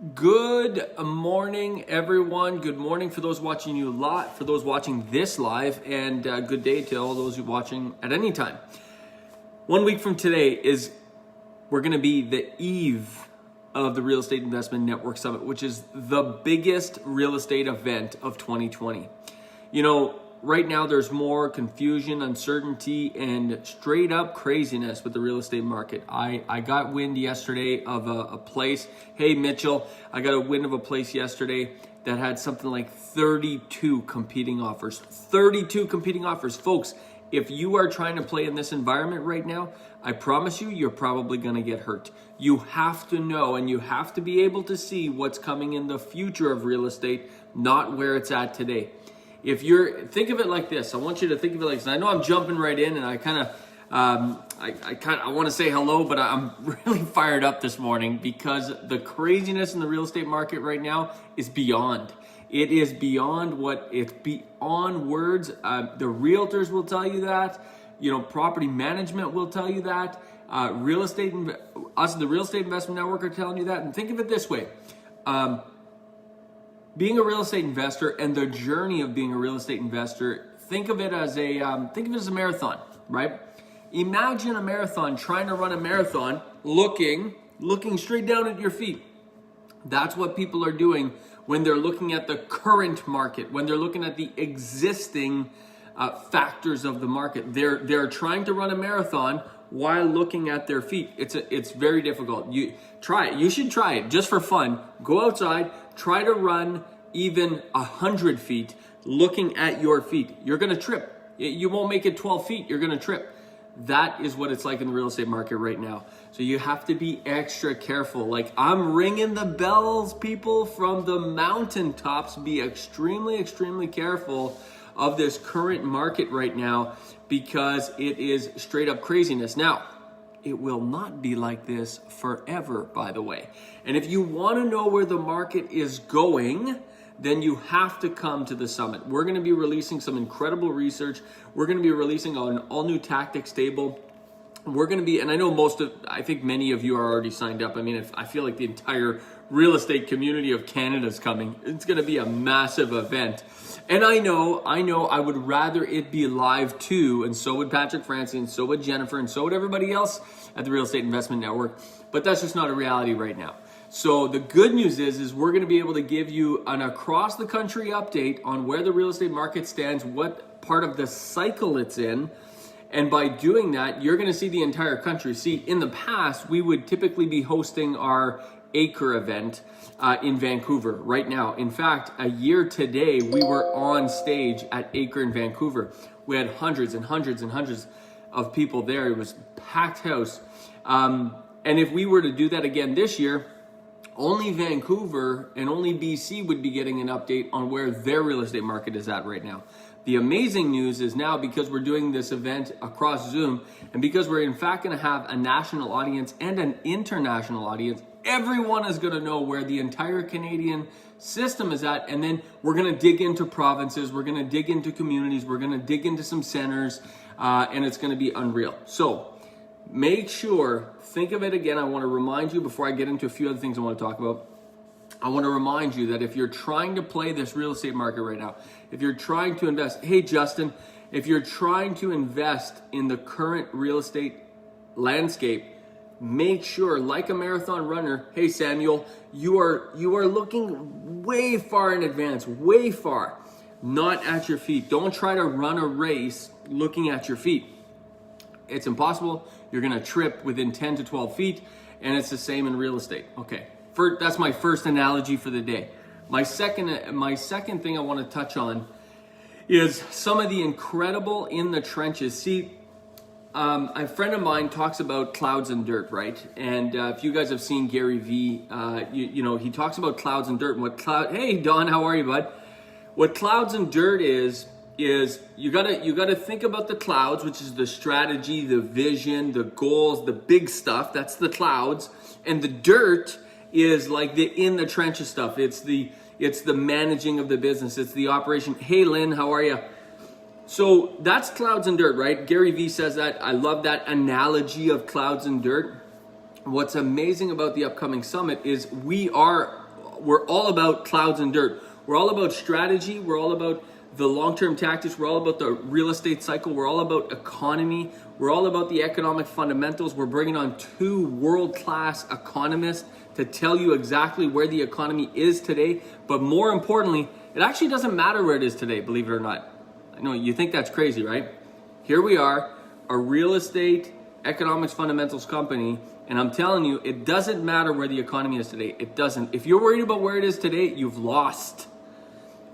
Good morning, everyone. Good morning for those watching you live, for those watching this live, and good day to all those who are watching at any time. 1 week from today we're going to be the eve of the Real Estate Investment Network Summit, which is the biggest real estate event of 2020. You know, right now there's more confusion, uncertainty, and straight up craziness with the real estate market. I got wind yesterday of a place. Hey, Mitchell, I got a wind of a place yesterday that had something like 32 competing offers. 32 competing offers. Folks, if you are trying to play in this environment right now, I promise you, you're probably going to get hurt. You have to know and you have to be able to see what's coming in the future of real estate, not where it's at today. Think of it like this. I want you to think of it like this. I know I'm jumping right in, and I want to say hello, but I'm really fired up this morning because the craziness in the real estate market right now is beyond. It is beyond it's beyond words. The realtors will tell you that. You know, property management will tell you that. The Real Estate Investment Network are telling you that. And think of it this way. Being a real estate investor and the journey of being a real estate investor, think of it as a marathon, right? Imagine a marathon, trying to run a marathon, looking straight down at your feet. That's what people are doing when they're looking at the current market, when they're looking at the existing factors of the market. They're trying to run a marathon while looking at their feet. It's very difficult. You try it. You should try it just for fun. Go outside, try to run even 100 feet looking at your feet. You're going to trip. You won't make it 12 feet. You're going to trip. That is what it's like in the real estate market right now. So you have to be extra careful. Like, I'm ringing the bells, people, from the mountaintops. Be extremely, extremely careful of this current market right now because it is straight up craziness. Now, it will not be like this forever, by the way. And if you want to know where the market is going, then you have to come to the summit. We're going to be releasing some incredible research. We're going to be releasing an all-new tactics table. We're going to be, and I think many of you are already signed up. I mean, I feel like the entire real estate community of Canada is coming. It's going to be a massive event. And I know I would rather it be live too, and so would Patrick Francie, and so would Jennifer, and so would everybody else at the Real Estate Investment Network. But that's just not a reality right now. So the good news is we're going to be able to give you an across the country update on where the real estate market stands, what part of the cycle it's in. And by doing that, you're going to see the entire country. See, in the past, we would typically be hosting our Acre event in Vancouver right now. In fact, a year today, we were on stage at Acre in Vancouver. We had hundreds and hundreds and hundreds of people there. It was a packed house. And if we were to do that again this year, only Vancouver and only BC would be getting an update on where their real estate market is at right now. The amazing news is now, because we're doing this event across Zoom, and because we're in fact going to have a national audience and an international audience, everyone is going to know where the entire Canadian system is at. And then we're going to dig into provinces, we're going to dig into communities, we're going to dig into some centers, and it's going to be unreal. So make sure, think of it again. I want to remind you, before I get into a few other things I want to talk about, I want to remind you that if you're trying to play this real estate market right now, if you're trying to invest, hey Justin, if you're trying to invest in the current real estate landscape, make sure, like a marathon runner, hey Samuel, you are looking way far in advance, way far, not at your feet. Don't try to run a race looking at your feet. It's impossible. You're going to trip within 10 to 12 feet, and it's the same in real estate. Okay, that's my first analogy for the day. My second thing I want to touch on is some of the incredible in the trenches. See, a friend of mine talks about clouds and dirt, right? And if you guys have seen Gary Vee, you know, he talks about clouds and dirt. And hey Don, how are you, bud? What clouds and dirt is you gotta think about the clouds, which is the strategy, the vision, the goals, the big stuff. That's the clouds. And the dirt is like the in the trenches stuff. It's the managing of the business. It's the operation. Hey Lynn, how are you? So that's clouds and dirt, right? Gary Vee says that. I love that analogy of clouds and dirt. What's amazing about the upcoming summit is we are we're all about clouds and dirt. We're all about strategy. We're all about the long-term tactics. We're all about the real estate cycle. We're all about economy. We're all about the economic fundamentals. We're bringing on 2 world-class economists to tell you exactly where the economy is today. But more importantly, it actually doesn't matter where it is today, believe it or not. I know you think that's crazy, right? Here we are, a real estate economics fundamentals company, and I'm telling you, it doesn't matter where the economy is today. It doesn't. If you're worried about where it is today, you've lost.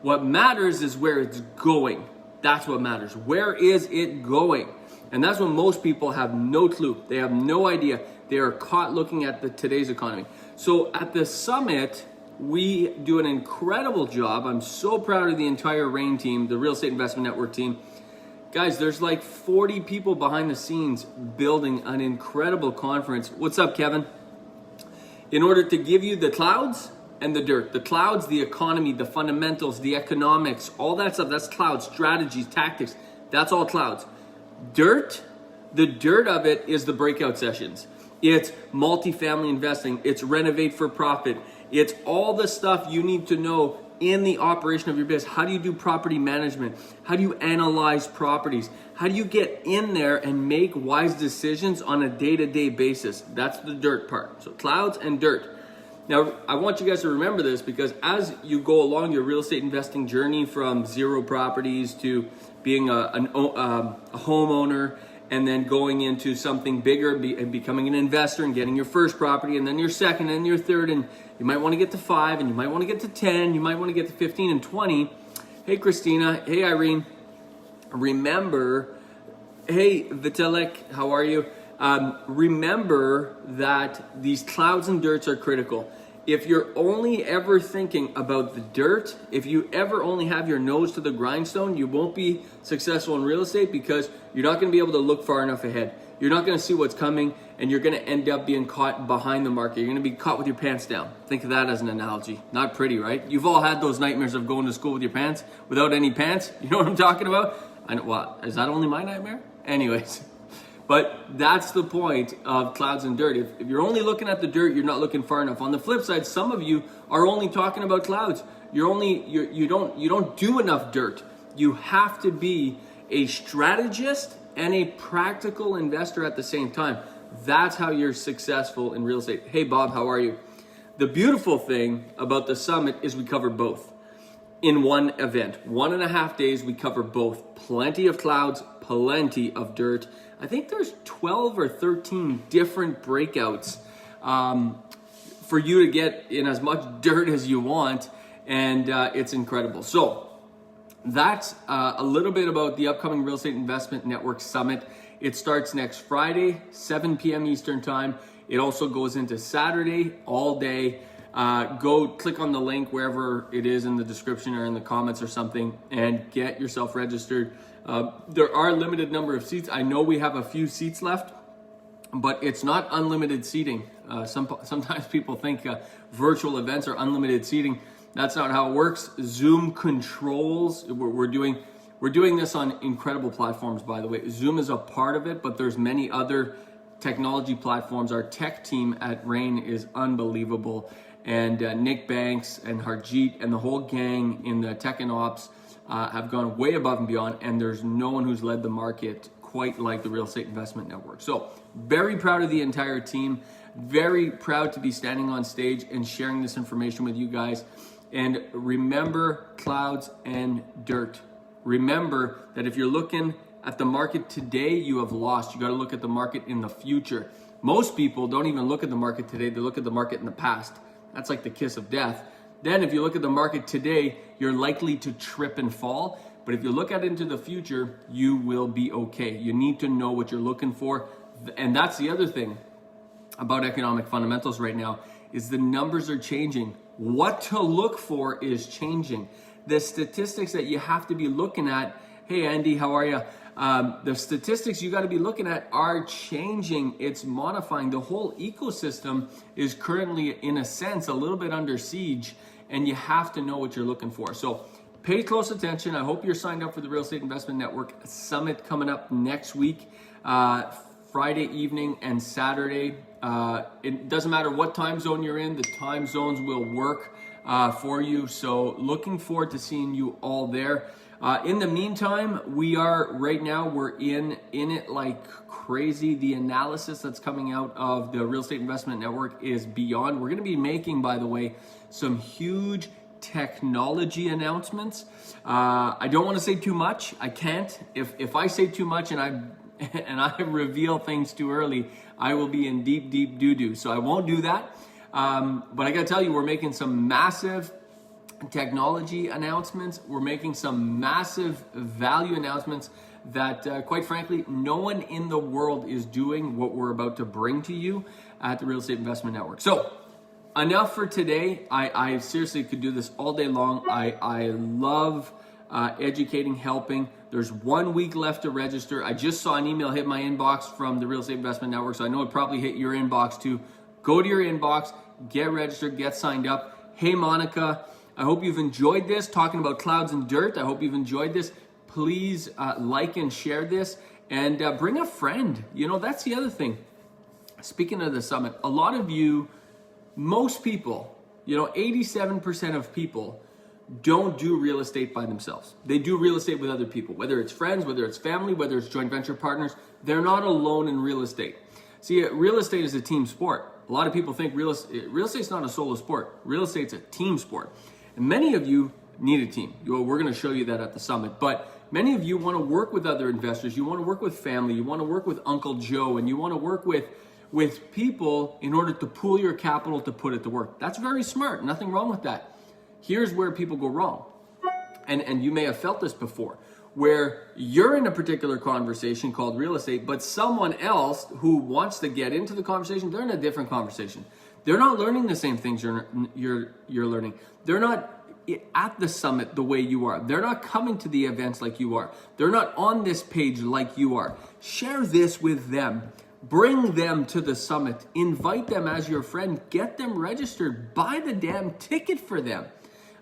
What matters is where it's going. That's what matters. Where is it going? And that's what most people have no clue. They have no idea. They are caught looking at today's economy. So at the summit, we do an incredible job. I'm so proud of the entire REIN team, the Real Estate Investment Network team. Guys, there's like 40 people behind the scenes building an incredible conference. What's up, Kevin? In order to give you the clouds and the dirt. The clouds, the economy, the fundamentals, the economics, all that stuff, that's clouds, strategies, tactics. That's all clouds. Dirt, the dirt of it is the breakout sessions. It's multifamily investing. It's renovate for profit. It's all the stuff you need to know in the operation of your business. How do you do property management? How do you analyze properties? How do you get in there and make wise decisions on a day-to-day basis? That's the dirt part. So clouds and dirt. Now, I want you guys to remember this because as you go along your real estate investing journey from 0 properties to being a homeowner and then going into something bigger and becoming an investor and getting your first property and then your second and your third, and you might want to get to 5 and you might want to get to 10, you might want to get to 15 and 20. Hey, Christina. Hey, Irene. Remember, hey, Vitalik, how are you? Remember that these clouds and dirts are critical. If you're only ever thinking about the dirt, if you ever only have your nose to the grindstone, you won't be successful in real estate because you're not going to be able to look far enough ahead. You're not going to see what's coming, and you're going to end up being caught behind the market. You're going to be caught with your pants down. Think of that as an analogy. Not pretty, right? You've all had those nightmares of going to school with your pants without any pants. You know what I'm talking about? I know, well, is that only my nightmare? Anyways. But that's the point of clouds and dirt. If you're only looking at the dirt, you're not looking far enough. On the flip side, some of you are only talking about clouds. You don't do enough dirt. You have to be a strategist and a practical investor at the same time. That's how you're successful in real estate. Hey Bob, how are you? The beautiful thing about the summit is we cover both in one event. 1.5 days, we cover both. Plenty of clouds, plenty of dirt. I think there's 12 or 13 different breakouts for you to get in as much dirt as you want, and it's incredible. So that's a little bit about the upcoming Real Estate Investment Network Summit. It starts next Friday, 7 p.m. Eastern Time. It also goes into Saturday all day. Go click on the link wherever it is in the description or in the comments or something and get yourself registered. There are a limited number of seats. I know we have a few seats left, but it's not unlimited seating. Sometimes people think virtual events are unlimited seating. That's not how it works. Zoom controls. We're doing this on incredible platforms, by the way. Zoom is a part of it, but there's many other technology platforms. Our tech team at REIN is unbelievable. And Nick Banks and Harjeet and the whole gang in the tech and ops have gone way above and beyond, and there's no one who's led the market quite like the Real Estate Investment Network. So very proud of the entire team, very proud to be standing on stage and sharing this information with you guys. And remember clouds and dirt. Remember that if you're looking at the market today, you have lost. You got to look at the market in the future. Most people don't even look at the market today, they look at the market in the past. That's like the kiss of death. Then if you look at the market today, you're likely to trip and fall. But if you look out into the future, you will be okay. You need to know what you're looking for. And that's the other thing about economic fundamentals right now is the numbers are changing. What to look for is changing. The statistics that you have to be looking at, hey Andy, how are you? The statistics you got to be looking at are changing. It's modifying. The whole ecosystem is currently, in a sense, a little bit under siege, and you have to know what you're looking for. So pay close attention. I hope you're signed up for the Real Estate Investment Network Summit coming up next week, Friday evening and Saturday. It doesn't matter what time zone you're in. The time zones will work. for you. So looking forward to seeing you all there. In the meantime, we're in it like crazy. The analysis that's coming out of the Real Estate Investment Network is beyond. We're going to be making, by the way, some huge technology announcements. I don't want to say too much. I can't. If I say too much and I reveal things too early, I will be in deep doo-doo. So I won't do that. But I got to tell you, we're making some massive technology announcements. We're making some massive value announcements that, quite frankly, no one in the world is doing what we're about to bring to you at the Real Estate Investment Network. So enough for today. I seriously could do this all day long. I love educating, helping. There's 1 week left to register. I just saw an email hit my inbox from the Real Estate Investment Network, so I know it probably hit your inbox too. Go to your inbox, get registered, get signed up. Hey, Monica, I hope you've enjoyed this, talking about clouds and dirt. I hope you've enjoyed this. Please like and share this, and bring a friend. You know, that's the other thing. Speaking of the summit, a lot of you, most people, 87% of people don't do real estate by themselves. They do real estate with other people, whether it's friends, whether it's family, whether it's joint venture partners. They're not alone in real estate. See, real estate is a team sport. A lot of people think real estate's not a solo sport. Real estate's a team sport. And many of you need a team. We're going to show you that at the summit. But many of you want to work with other investors. You want to work with family. You want to work with Uncle Joe. And you want to work with people in order to pool your capital to put it to work. That's very smart. Nothing wrong with that. Here's where people go wrong. And you may have felt this before, where you're in a particular conversation called real estate, but someone else who wants to get into the conversation, they're in a different conversation. They're not learning the same things you're learning. They're not at the summit the way you are. They're not coming to the events like you are. They're not on this page like you are. Share this with them. Bring them to the summit. Invite them as your friend. Get them registered. Buy the damn ticket for them.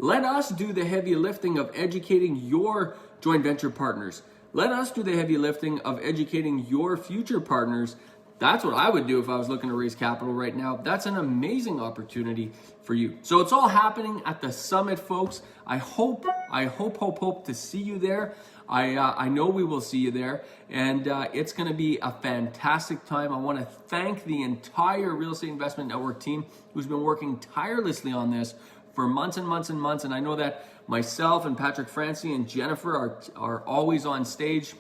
Let us do the heavy lifting of educating your joint venture partners. Let us do the heavy lifting of educating your future partners. That's what I would do if I was looking to raise capital right now. That's an amazing opportunity for you. So it's all happening at the summit, folks. I hope to see you there. I know we will see you there, and it's going to be a fantastic time. I want to thank the entire Real Estate Investment Network team who's been working tirelessly on this for months and months and months. And I know that myself and Patrick Francie and Jennifer are always on stage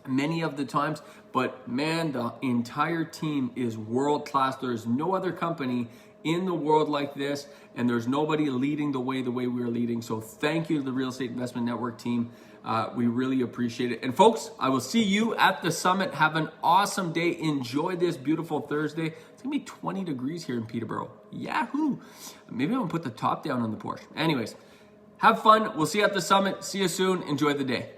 many of the times, but man, the entire team is world-class. There's no other company in the world like this, and there's nobody leading the way we're leading. So thank you to the Real Estate Investment Network team. We really appreciate it. And folks, I will see you at the summit. Have an awesome day. Enjoy this beautiful Thursday. It's gonna be 20 degrees here in Peterborough. Yahoo! Maybe I'm gonna put the top down on the Porsche. Anyways, have fun. We'll see you at the summit. See you soon. Enjoy the day.